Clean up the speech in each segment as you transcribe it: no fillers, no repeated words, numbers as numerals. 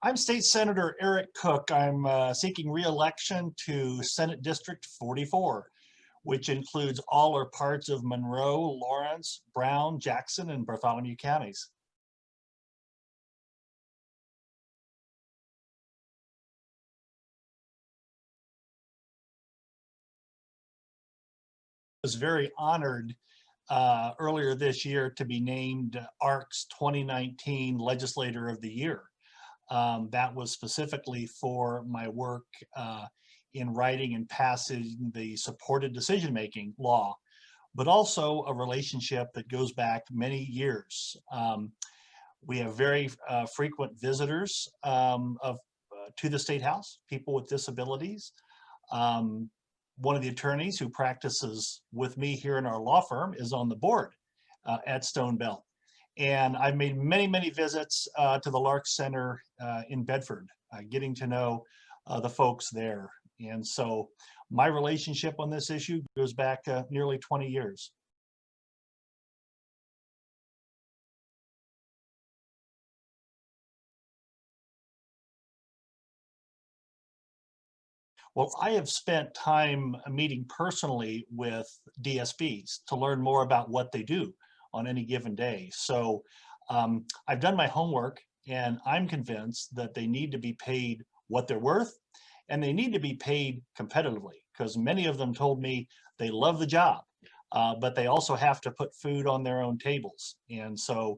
I'm State Senator Eric Koch. I'm seeking re-election to Senate District 44, which includes all or parts of Monroe, Lawrence, Brown, Jackson, and Bartholomew counties. I was very honored earlier this year to be named ARC's 2019 Legislator of the Year. That was specifically for my work in writing and passing the supported decision-making law, but also a relationship that goes back many years. We have very frequent visitors to the State House, people with disabilities. One of the attorneys who practices with me here in our law firm is on the board at Stone Belt. And I've made many, many visits to the Lark Center in Bedford, getting to know the folks there. And so my relationship on this issue goes back nearly 20 years. Well, I have spent time meeting personally with DSPs to learn more about what they do on any given day. So I've done my homework, and I'm convinced that they need to be paid what they're worth, and they need to be paid competitively, because many of them told me they love the job, but they also have to put food on their own tables. And so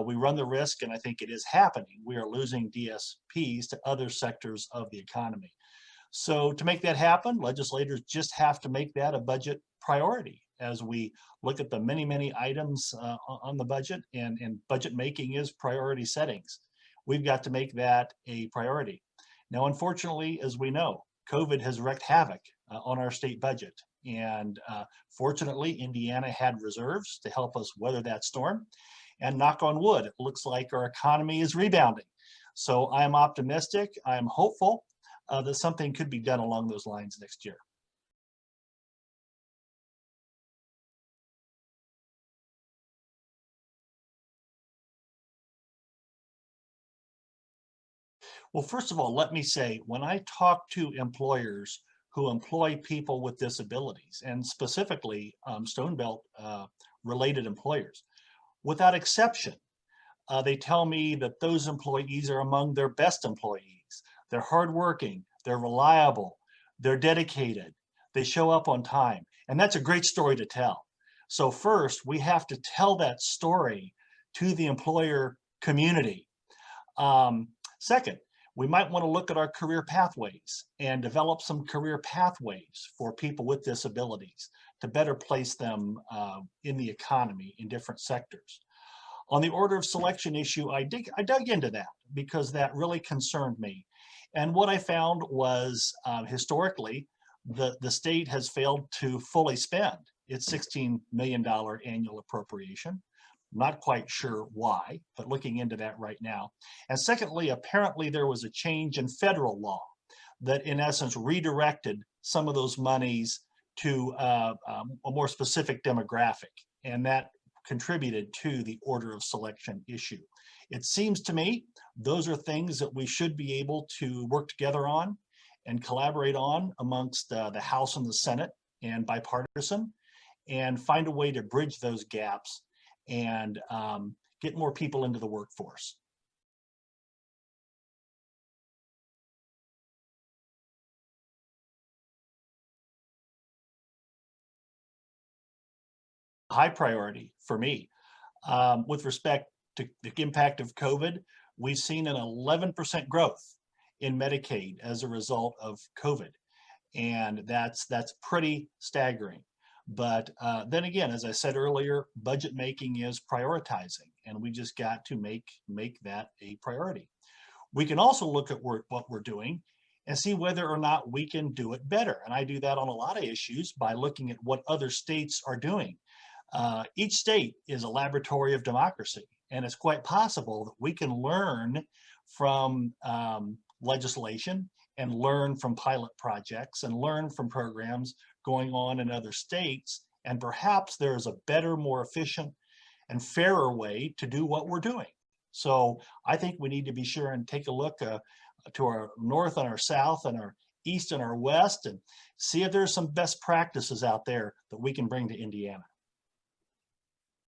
we run the risk, and I think it is happening. We are losing DSPs to other sectors of the economy. So to make that happen, legislators just have to make that a budget priority as we look at the many, many items on the budget, and budget making is priority settings. We've got to make that a priority. Now, unfortunately, as we know, COVID has wreaked havoc on our state budget. And fortunately, Indiana had reserves to help us weather that storm. And knock on wood, it looks like our economy is rebounding. So I'm optimistic, I'm hopeful that something could be done along those lines next year. Well, first of all, let me say, when I talk to employers who employ people with disabilities, and specifically Stone Belt related employers, without exception, they tell me that those employees are among their best employees. They're hardworking, they're reliable, they're dedicated, they show up on time, and that's a great story to tell. So first, we have to tell that story to the employer community. Second, we might want to look at our career pathways and develop some career pathways for people with disabilities to better place them in the economy in different sectors. On the order of selection issue, I dug into that because that really concerned me. And what I found was historically, the state has failed to fully spend its $16 million annual appropriation. Not quite sure why, but looking into that right now. And secondly, apparently there was a change in federal law that in essence redirected some of those monies to a more specific demographic. And that contributed to the order of selection issue. It seems to me those are things that we should be able to work together on and collaborate on amongst the House and the Senate and bipartisan, and find a way to bridge those gaps and get more people into the workforce. High priority for me. With respect to the impact of COVID, we've seen an 11% growth in Medicaid as a result of COVID. And that's pretty staggering. But then again, as I said earlier, budget making is prioritizing, and we just got to make that a priority. We can also look at what we're doing and see whether or not we can do it better. And I do that on a lot of issues by looking at what other states are doing. Each state is a laboratory of democracy, and it's quite possible that we can learn from legislation and learn from pilot projects and learn from programs going on in other states. And perhaps there is a better, more efficient and fairer way to do what we're doing. So I think we need to be sure and take a look to our north and our south and our east and our west and see if there's some best practices out there that we can bring to Indiana.